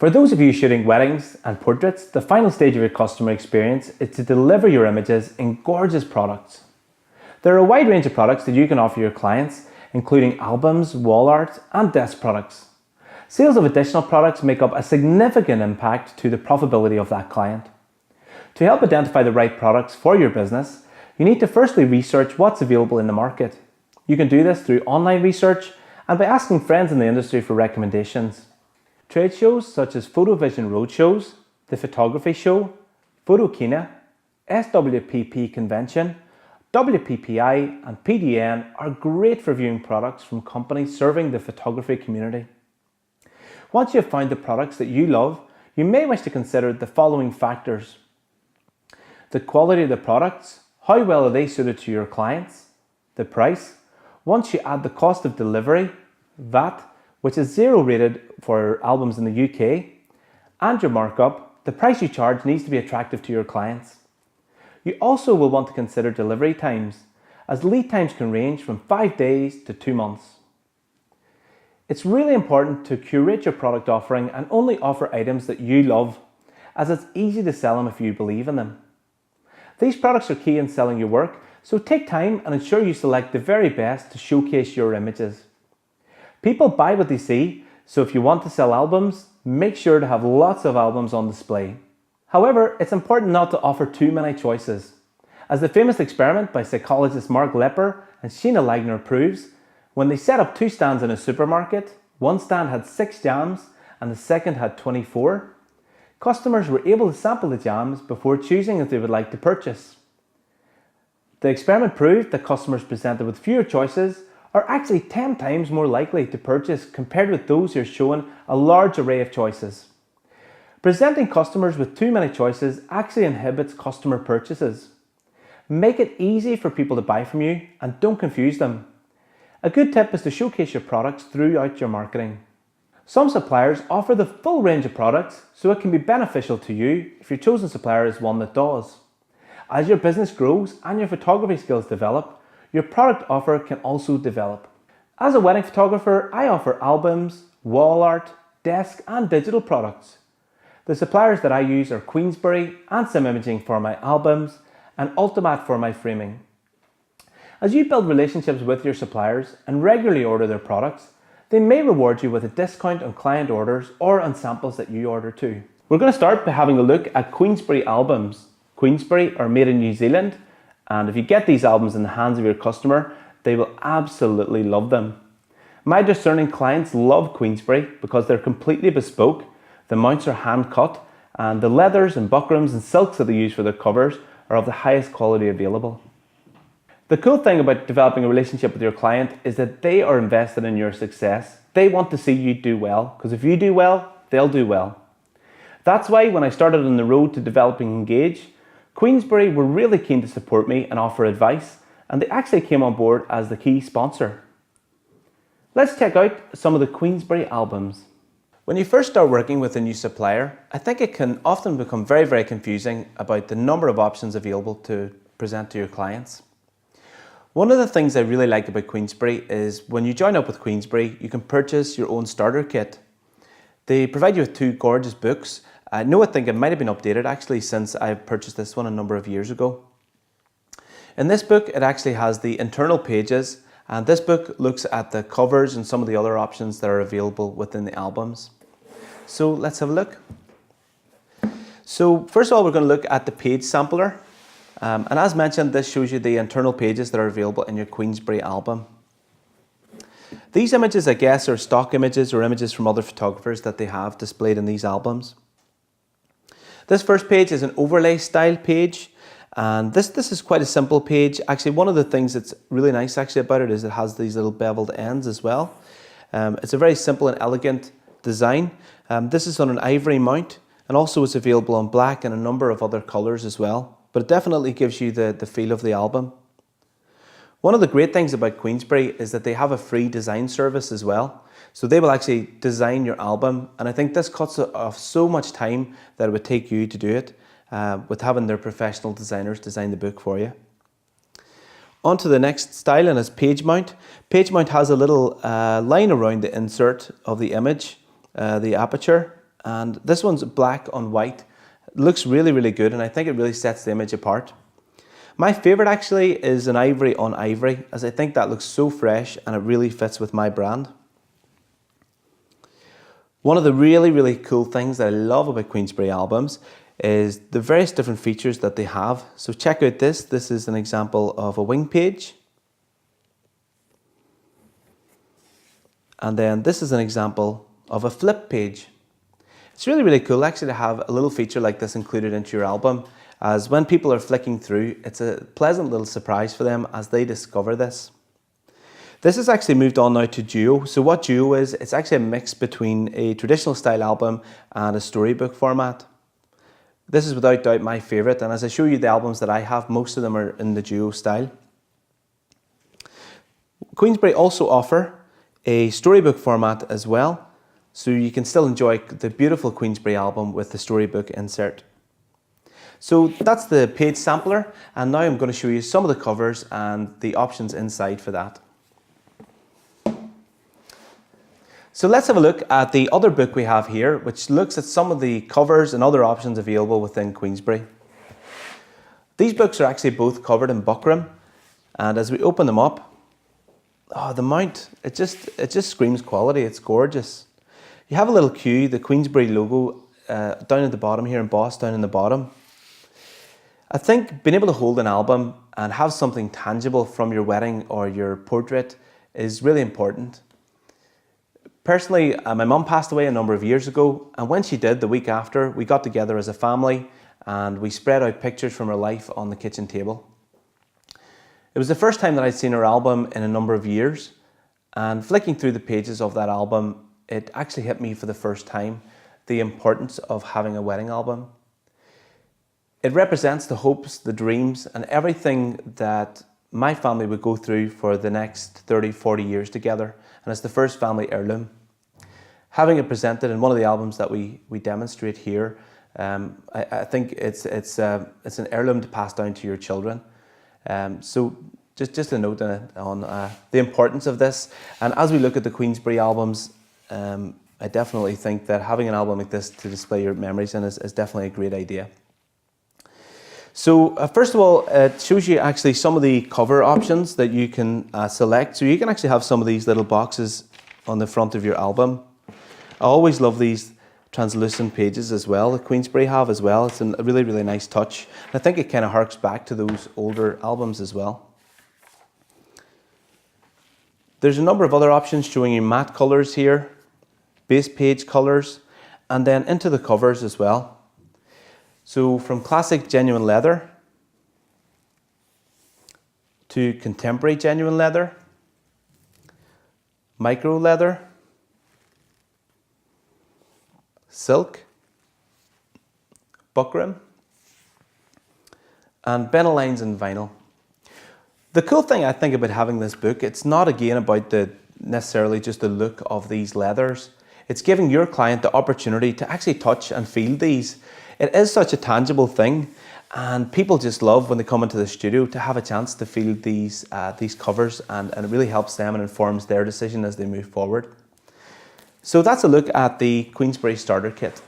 For those of you shooting weddings and portraits, the final stage of your customer experience is to deliver your images in gorgeous products. There are a wide range of products that you can offer your clients, including albums, wall art, and desk products. Sales of additional products make up a significant impact to the profitability of that client. To help identify the right products for your business, you need to firstly research what's available in the market. You can do this through online research and by asking friends in the industry for recommendations. Trade shows such as PhotoVision Roadshows, the Photography Show, Photokina, SWPP Convention, WPPI and PDN are great for viewing products from companies serving the photography community. Once you have found the products that you love, you may wish to consider the following factors: the quality of the products, how well are they suited to your clients, the price. Once you add the cost of delivery, VAT, which is 0 rated for albums in the UK, and your markup, the price you charge needs to be attractive to your clients. You also will want to consider delivery times, as lead times can range from 5 days to 2 months. It's really important to curate your product offering and only offer items that you love, as it's easy to sell them if you believe in them. These products are key in selling your work, so take time and ensure you select the very best to showcase your images. People buy what they see, so if you want to sell albums, make sure to have lots of albums on display. However, it's important not to offer too many choices. As the famous experiment by psychologists Mark Lepper and Sheena Ligner proves, when they set up 2 stands in a supermarket, one stand had 6 jams and the second had 24. Customers were able to sample the jams before choosing if they would like to purchase. The experiment proved that customers presented with fewer choices are actually 10 times more likely to purchase compared with those who are shown a large array of choices. Presenting customers with too many choices actually inhibits customer purchases. Make it easy for people to buy from you and don't confuse them. A good tip is to showcase your products throughout your marketing. Some suppliers offer the full range of products, so it can be beneficial to you if your chosen supplier is one that does. As your business grows and your photography skills develop, your product offer can also develop. As a wedding photographer, I offer albums, wall art, desk and digital products. The suppliers that I use are Queensberry and Sim Imaging for my albums and Ultimat for my framing. As you build relationships with your suppliers and regularly order their products, they may reward you with a discount on client orders or on samples that you order too. We're going to start by having a look at Queensberry albums. Queensberry are made in New Zealand, and if you get these albums in the hands of your customer, they will absolutely love them. My discerning clients love Queensberry because they're completely bespoke, the mounts are hand cut, and the leathers and buckrams and silks that they use for their covers are of the highest quality available. The cool thing about developing a relationship with your client is that they are invested in your success. They want to see you do well, because if you do well, they'll do well. That's why when I started on the road to developing Engage, Queensberry were really keen to support me and offer advice, and they actually came on board as the key sponsor. Let's check out some of the Queensberry albums. When you first start working with a new supplier, I think it can often become very confusing about the number of options available to present to your clients. One of the things I really like about Queensberry is when you join up with Queensberry, you can purchase your own starter kit. They provide you with 2 gorgeous books. I think it might have been updated actually since I purchased this one a number of years ago. In this book, it actually has the internal pages, and this book looks at the covers and some of the other options that are available within the albums. So let's have a look. So first of all, we're going to look at the page sampler. And as mentioned, this shows you the internal pages that are available in your Queensberry album. These images, I guess, are stock images or images from other photographers that they have displayed in these albums. This first page is an overlay style page, and this is quite a simple page. Actually, one of the things that's really nice actually about it is it has these little beveled ends as well. It's a very simple and elegant design. This is on an ivory mount, and also it's available on black and a number of other colours as well. But it definitely gives you the feel of the album. One of the great things about Queensberry is that they have a free design service as well. So they will actually design your album, and I think this cuts off so much time that it would take you to do it with having their professional designers design the book for you. On to the next style, and it's page mount. Page mount has a little line around the insert of the image, the aperture, And this one's black on white. It looks really, really good, and I think it really sets the image apart. My favorite actually is an ivory on ivory, as I think that looks so fresh and it really fits with my brand. One of the really, really cool things that I love about Queensberry albums is the various different features that they have. So check out this. This is an example of a wing page. And then this is an example of a flip page. It's really, really cool actually to have a little feature like this included into your album, as when people are flicking through, it's a pleasant little surprise for them as they discover this. This has actually moved on now to Duo. So what Duo is, it's actually a mix between a traditional style album and a storybook format. This is without doubt my favourite, and as I show you the albums that I have, most of them are in the Duo style. Queensberry also offer a storybook format as well, so you can still enjoy the beautiful Queensberry album with the storybook insert. So that's the page sampler, and now I'm going to show you some of the covers and the options inside for that. So let's have a look at the other book we have here, which looks at some of the covers and other options available within Queensberry. These books are actually both covered in buckram, and as we open them up, the mount, it just screams quality. It's gorgeous. You have a little Q, the Queensberry logo down at the bottom here, embossed down in the bottom. I think being able to hold an album and have something tangible from your wedding or your portrait is really important. Personally, my mum passed away a number of years ago, and when she did, the week after, we got together as a family and we spread out pictures from her life on the kitchen table. It was the first time that I'd seen her album in a number of years, and flicking through the pages of that album, it actually hit me for the first time the importance of having a wedding album. It represents the hopes, the dreams, and everything that my family would go through for the next 30, 40 years together, and it's the first family heirloom. Having it presented in one of the albums that we demonstrate here, I think it's an heirloom to pass down to your children. So just a note on the importance of this. And as we look at the Queensberry albums, I definitely think that having an album like this to display your memories in is definitely a great idea. So first of all, it shows you actually some of the cover options that you can select. So you can actually have some of these little boxes on the front of your album. I always love these translucent pages as well that Queensberry have as well. It's a really, really nice touch. And I think it kind of harks back to those older albums as well. There's a number of other options showing you matte colours here, base page colours, and then into the covers as well. So from classic genuine leather to contemporary genuine leather, micro leather, silk, buckram, and benelines and vinyl. The cool thing I think about having this book, it's not again about necessarily just the look of these leathers. It's giving your client the opportunity to actually touch and feel these. It is such a tangible thing, and people just love when they come into the studio to have a chance to feel these covers, and it really helps them and informs their decision as they move forward. So that's a look at the Queensberry starter kit.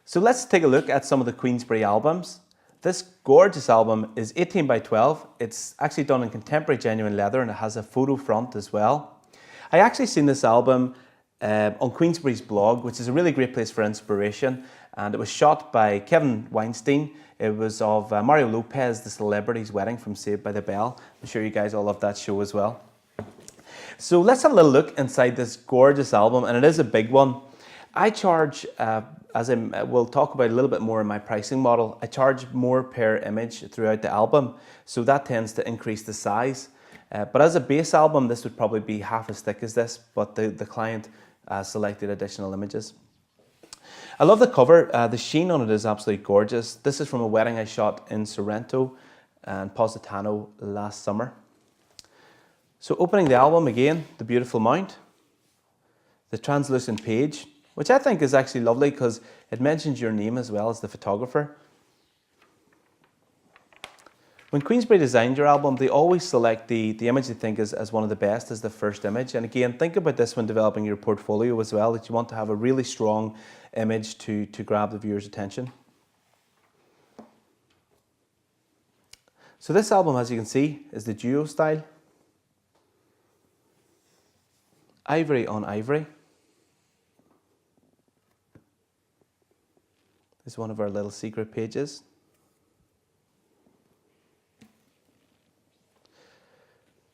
So let's take a look at some of the Queensberry albums. This gorgeous album is 18 by 12. It's actually done in contemporary genuine leather, and it has a photo front as well. I actually seen this album on Queensberry's blog, which is a really great place for inspiration, and it was shot by Kevin Weinstein. It was of Mario Lopez, the celebrity's wedding from Saved by the Bell. I'm sure you guys all love that show as well. So let's have a little look inside this gorgeous album, and it is a big one. I charge, as we'll talk about a little bit more in my pricing model, I charge more per image throughout the album, so that tends to increase the size. But as a base album, this would probably be half as thick as this, but the client selected additional images. I love the cover. The sheen on it is absolutely gorgeous. This is from a wedding I shot in Sorrento and Positano last summer. So opening the album again, the beautiful mount, the translucent page, which I think is actually lovely because it mentions your name as well as the photographer. When Queensberry designed your album, they always select the image they think is as one of the best as the first image. And again, think about this when developing your portfolio as well, that you want to have a really strong image to grab the viewer's attention. So this album, as you can see, is the duo style. Ivory on ivory. This is one of our little secret pages.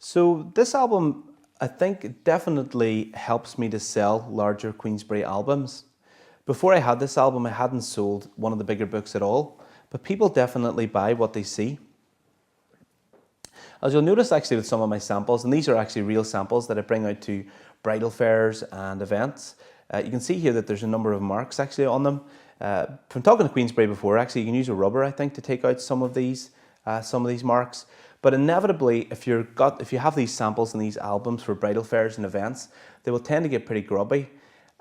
So this album, I think, definitely helps me to sell larger Queensberry albums. Before I had this album, I hadn't sold one of the bigger books at all, but people definitely buy what they see. As you'll notice actually with some of my samples, and these are actually real samples that I bring out to bridal fairs and events, you can see here that there's a number of marks actually on them. From talking to Queensberry before, actually you can use a rubber, I think, to take out some of these marks. But inevitably, if you have these samples and these albums for bridal fairs and events, they will tend to get pretty grubby.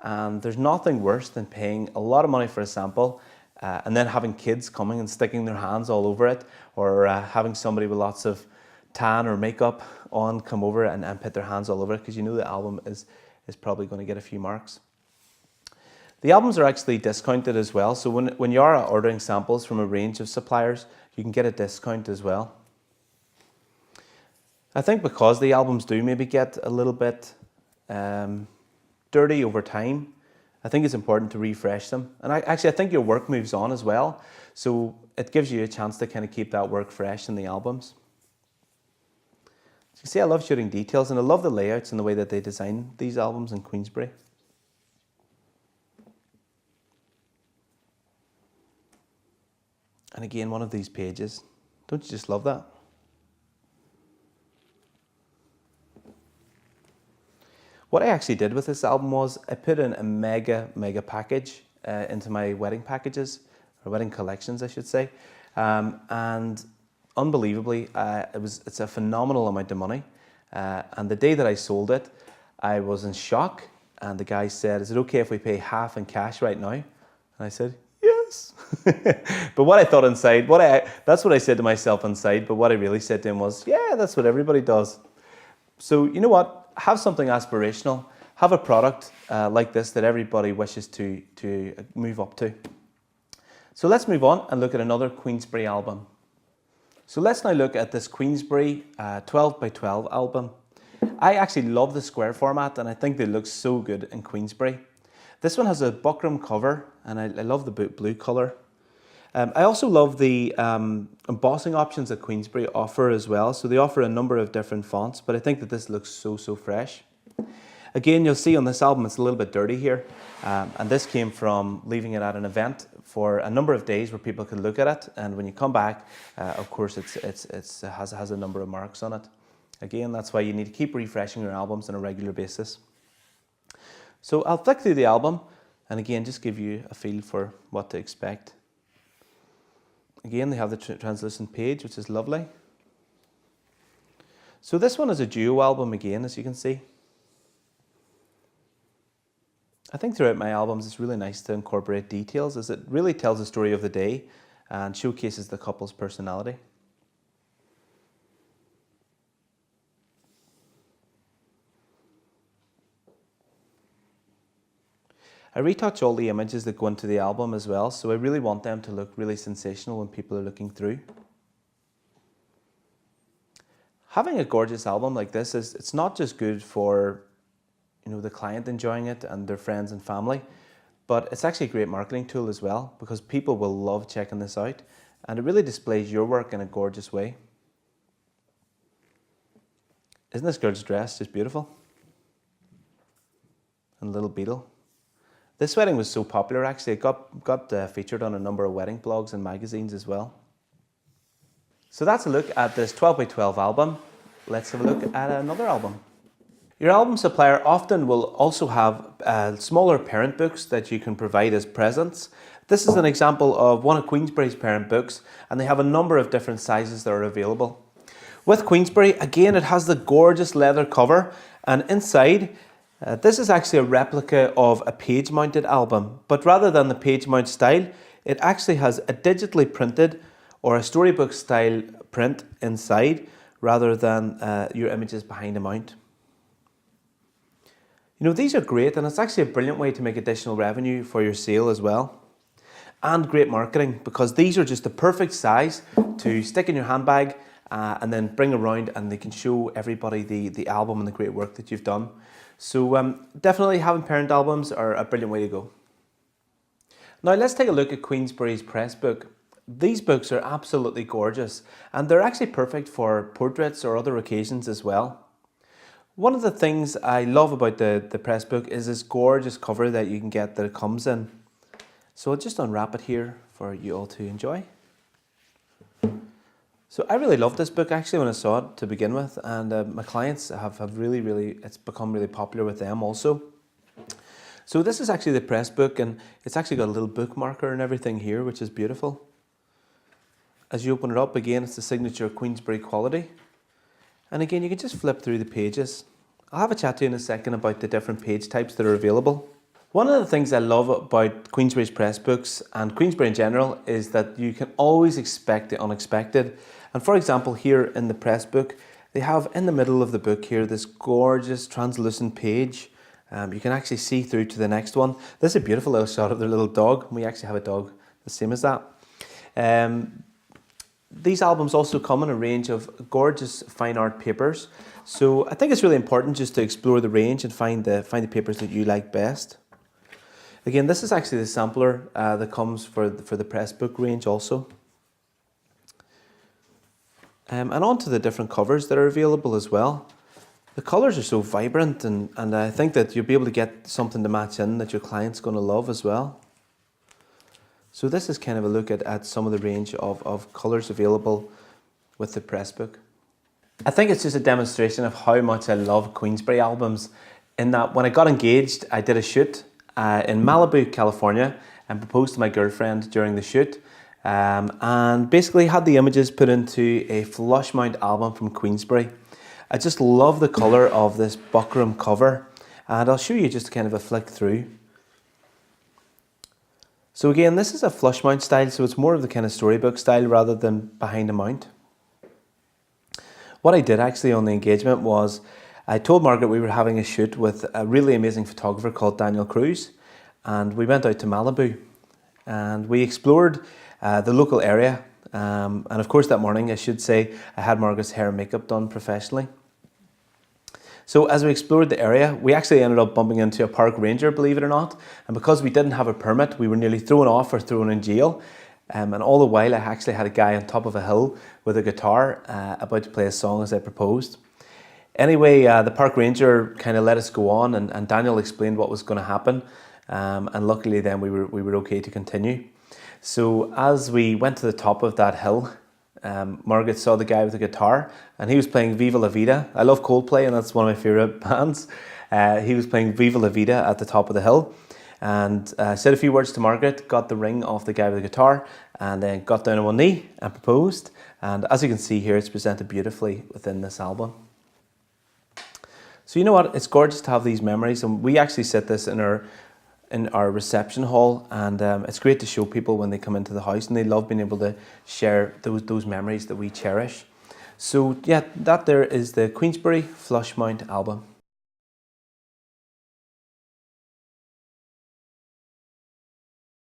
And there's nothing worse than paying a lot of money for a sample and then having kids coming and sticking their hands all over it, or having somebody with lots of tan or makeup on come over and put their hands all over it, because you know the album is probably going to get a few marks. The albums are actually discounted as well, so when you are ordering samples from a range of suppliers, you can get a discount as well. I think because the albums do maybe get a little bit dirty over time, I think it's important to refresh them. And I think your work moves on as well, so it gives you a chance to kind of keep that work fresh in the albums. You can see I love shooting details, and I love the layouts and the way that they design these albums in Queensberry. And again, one of these pages. Don't you just love that? What I actually did with this album was I put in a mega package into my wedding packages, or wedding collections I should say, and unbelievably it's a phenomenal amount of money, and the day that I sold it I was in shock, and the guy said, "Is it okay if we pay half in cash right now?" And I said, "Yes." But what I thought inside, that's what I said to myself inside, but what I really said to him was, "Yeah, that's what everybody does." So you know what? Have something aspirational. Have a product like this that everybody wishes to move up to. So let's move on and look at another Queensberry album. So let's now look at this Queensberry 12 by 12 album. I actually love the square format, and I think they look so good in Queensberry. This one has a buckram cover, and I love the blue colour. I also love the embossing options that Queensberry offer as well. So they offer a number of different fonts, but I think that this looks so fresh. Again, you'll see on this album it's a little bit dirty here, and this came from leaving it at an event for a number of days where people could look at it, and when you come back, of course it has a number of marks on it. Again, that's why you need to keep refreshing your albums on a regular basis. So I'll flick through the album and again just give you a feel for what to expect. Again, they have the translucent page, which is lovely. So this one is a duo album again, as you can see. I think throughout my albums it's really nice to incorporate details, as it really tells the story of the day and showcases the couple's personality. I retouch all the images that go into the album as well, so I really want them to look really sensational when people are looking through. Having a gorgeous album like this it's not just good for the client enjoying it and their friends and family, but it's actually a great marketing tool as well, because people will love checking this out, and it really displays your work in a gorgeous way. Isn't this girl's dress just beautiful? And little beetle. This wedding was so popular actually, it got featured on a number of wedding blogs and magazines as well. So that's a look at this 12 by 12 album. Let's have a look at another album. Your album supplier often will also have smaller parent books that you can provide as presents. This is an example of one of Queensberry's parent books, and they have a number of different sizes that are available. With Queensberry, again, it has the gorgeous leather cover, and inside, this is actually a replica of a page-mounted album, but rather than the page mount style, it actually has a digitally printed or a storybook style print inside rather than your images behind a mount. You know, these are great, and it's actually a brilliant way to make additional revenue for your sale as well. And great marketing, because these are just the perfect size to stick in your handbag and then bring around, and they can show everybody the album and the great work that you've done. So definitely having parent albums are a brilliant way to go. Now let's take a look at Queensberry's press book. These books are absolutely gorgeous, and they're actually perfect for portraits or other occasions as well. One of the things I love about the press book is this gorgeous cover that you can get that it comes in. So I'll just unwrap it here for you all to enjoy. So I really loved this book actually when I saw it to begin with, and my clients have really, it's become really popular with them also. So this is actually the press book, and it's actually got a little bookmarker and everything here, which is beautiful. As you open it up, again, it's the signature Queensberry quality. And again, you can just flip through the pages. I'll have a chat to you in a second about the different page types that are available. One of the things I love about Queensberry's press books and Queensberry in general is that you can always expect the unexpected. And for example, here in the press book, they have in the middle of the book here this gorgeous translucent page. You can actually see through to the next one. This is a beautiful little shot of their little dog. We actually have a dog the same as that. These albums also come in a range of gorgeous fine art papers. So I think it's really important just to explore the range and find the papers that you like best. Again, this is actually the sampler that comes for the press book range also. And on to the different covers that are available as well. The colours are so vibrant, and I think that you'll be able to get something to match in that your client's going to love as well. So this is kind of a look at some of the range of colours available with the press book. I think it's just a demonstration of how much I love Queensberry albums, in that when I got engaged, I did a shoot in Malibu, California, and proposed to my girlfriend during the shoot, and basically had the images put into a flush mount album from Queensberry. I just love the colour of this buckram cover, and I'll show you just kind of a flick through. So again, this is a flush mount style, so it's more of the kind of storybook style rather than behind a mount. What I did actually on the engagement was I told Margaret we were having a shoot with a really amazing photographer called Daniel Cruz, and we went out to Malibu and we explored the local area, and of course that morning I should say I had Margaret's hair and makeup done professionally. So as we explored the area, we actually ended up bumping into a park ranger, believe it or not, and because we didn't have a permit, we were nearly thrown off or thrown in jail. And all the while I actually had a guy on top of a hill with a guitar about to play a song as I proposed. Anyway, the park ranger kind of let us go on, and Daniel explained what was going to happen, and luckily then we were okay to continue. So as we went to the top of that hill, Margaret saw the guy with the guitar, and he was playing Viva La Vida. I love Coldplay, and that's one of my favourite bands. He was playing Viva La Vida at the top of the hill, and said a few words to Margaret, got the ring off the guy with the guitar, and then got down on one knee and proposed. And as you can see here, it's presented beautifully within this album. So you know what, it's gorgeous to have these memories, and we actually set this in our reception hall, and it's great to show people when they come into the house, and they love being able to share those memories that we cherish. So yeah, that there is the Queensberry Flush Mount album.